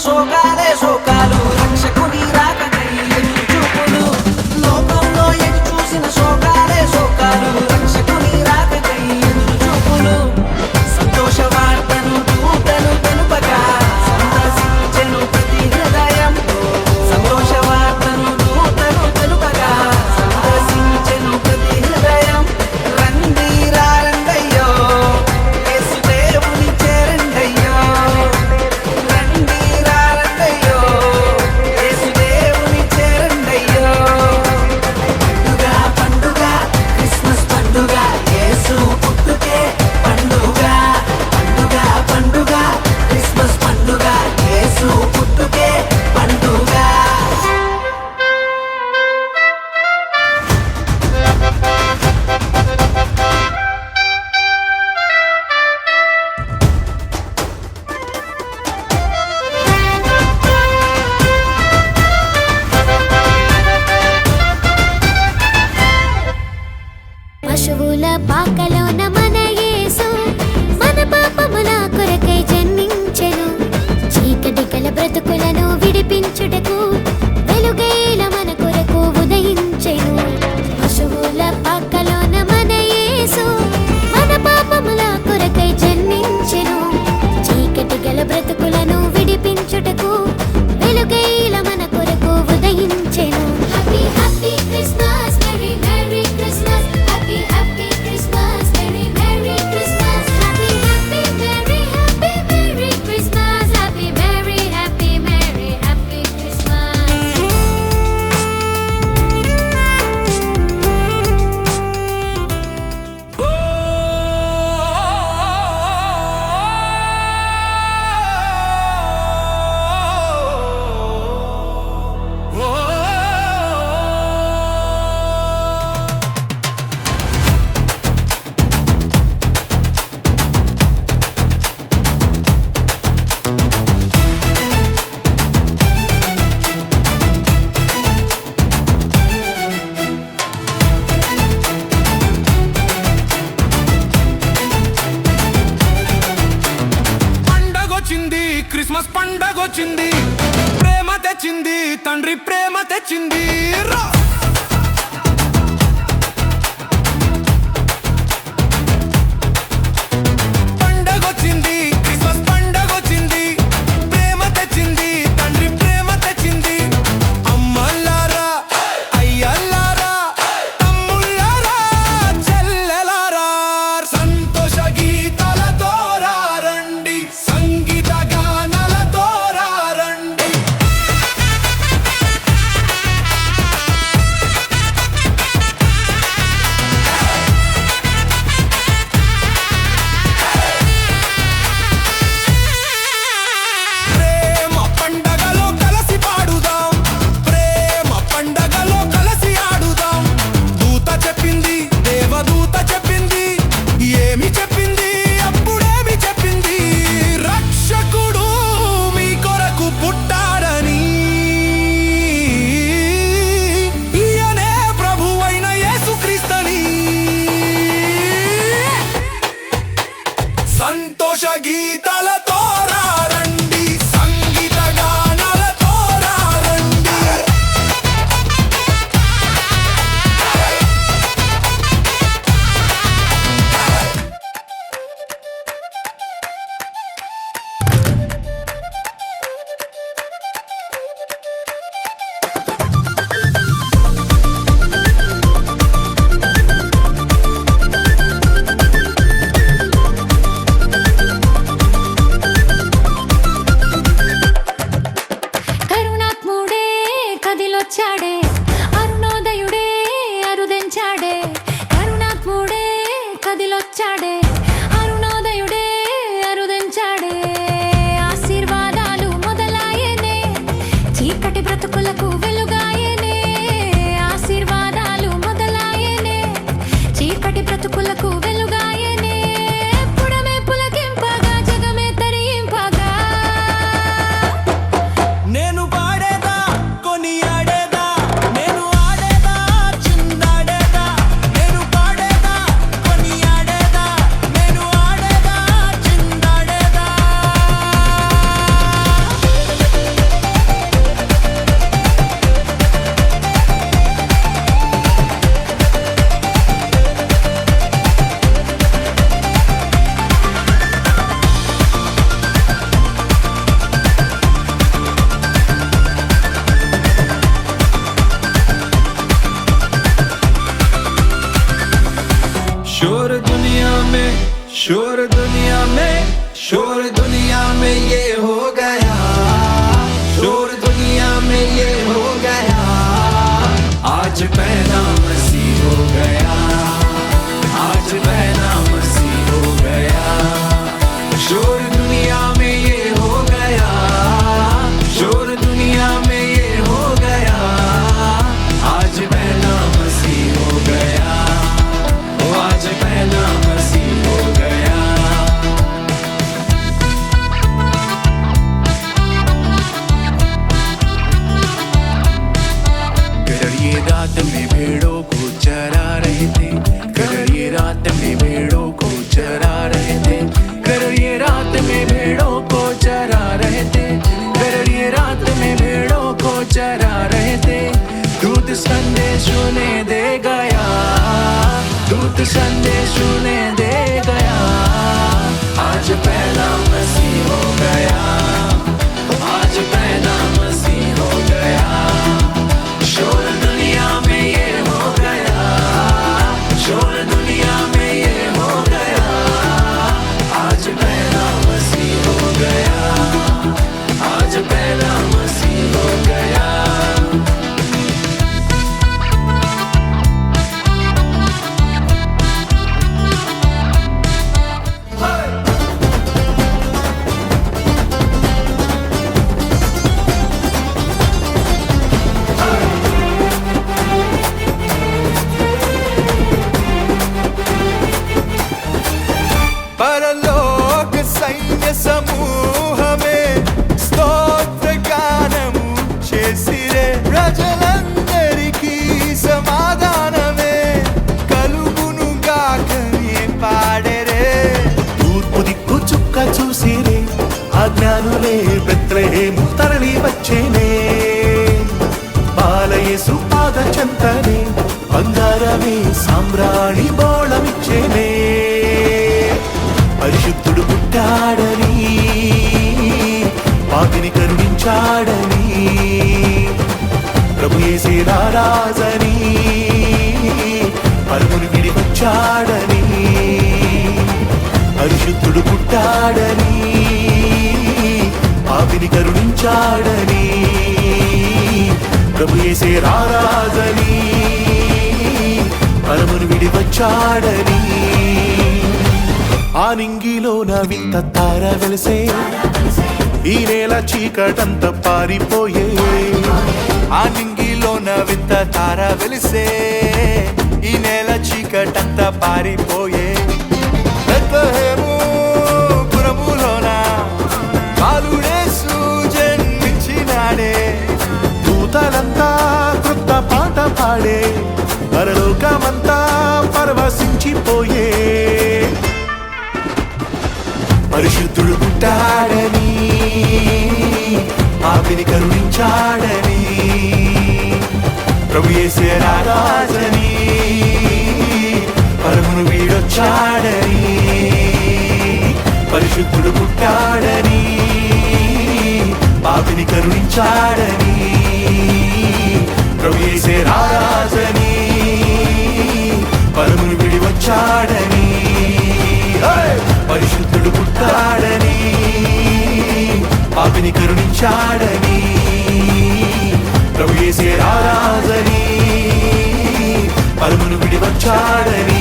శోకాలే శోకాలు రక్షకుని రాకకై ఎదురు చూపులు లోకంలో ఎటు చూసిన శోకాలే శోకాలు రక్షకుని రాకకై ఎదురు చూపులు సంతోష వార్తను దూతను తెలుపగా సంతసించెను ప్రతి హృదయంలో సంతోష వార్తను దూతను తెలుపగా సంతసించెను ప్రతి హృదయం రండి రండయ్యో యేసు దేవుని చేరండయ్యో రండి రండయ్యో యేసు దేవుని చేరండయ్యో పండుగ క్రిస్మస్ పండుగ యేసు పుట్టుకే పండుగ పండుగ పండుగ క్రిస్మస్ పండుగ యేసు పుట్టుకే పండుగ పశువుల పాకలోన మన యేసు మన పాపముల కొరకై జన్మించెను చీకటి గల బ్రతుకులను విడిపించుటకు వెలుగైల మన కొరకు ఉదయించెను పశువుల పాకలోన మన యేసు మన పాపముల కొరకై జన్మించెను చీకటి గల బ్రతుకులను విడిపించుటకు వెలుగైల మన కొరకు ఉదయించెను happy happy Christmas merry merry Christmas happy happy Christmas merry merry Christmas happy happy merry happy merry Christmas happy merry happy merry happy Christmas పండగొచ్చింది క్రిస్మస్ పండగొచ్చింది ప్రేమ తెచ్చింది తండ్రి ప్రేమ తెచ్చింది రా పండగొచ్చింది క్రిస్మస్ పండగొచ్చింది ప్రేమ తెచ్చింది తండ్రి ప్రేమ తెచ్చింది అమ్మలారా అయ్యలారా తమ్ముళ్ళారా చెల్లెలారా సంతోష గీతాలతో రండి సంగీత గానాలతో రండి संदेश उन्हें दे गया। आज पहला मसीह हो गया, आज पहला मसीह हो गया। शोर दुनिया में ये हो गया, शोर दुनिया में ये हो गया। आज पहला मसीह हो गया, आज पहला मसीह हो गया। పరలోక సైన్య సమూహమే స్తోత్ర గానము చేసిరే, ప్రజలందరికీ సమాధానమే కలుగును గాకని పాడరే. తూర్పు దిక్కు చుక్క చూసిరే, అజ్ఞానులే బెత్లెహేము తరలి వచ్చేనే. బాలయేసు పాద చెంతనే బంగారమే సామ్రాణి బోళమిచ్చేనే. పరిశుద్ధుడు పుట్టాడని, పాపిని కరుణించాడని, ప్రభు యేసే రారాజని, పరముని విడి వచ్చాడని. పరిశుద్ధుడు పుట్టాడని, పాపిని కరుణించాడని, ప్రభు యేసే రారాజని, పరముని విడి వచ్చాడని. ఆ నింగిలోన వింత తార వెలిసే, ఈ నేల చీకటంత పారిపోయే. ఆ నింగిలోన వింత తార వెలిసే, ఈ నేల చీకటంతా పారిపోయే. బెత్లెహేము పురములోన బాలుడేసు జన్మించినాడే. దూతలంతా కృత పాట పాడే, పరలోకమంతా పరవశించిపోయే. పరిశుద్ధుడు పుట్టాడని, పాపిని కరుణించాడని, ప్రభు యేసే రారాజని, పరమును వీడొచ్చాడని. పరిశుద్ధుడు పుట్టాడని, పాపిని కరుణించాడని, ప్రభు యేసే రారాజని, పరమును విడి వచ్చాడని. పరిశుద్ధుడు పుట్టాడని, పాపిని కరుణించాడని, ప్రభు యేసే రారాజని, పరమును విడి వచ్చాడని.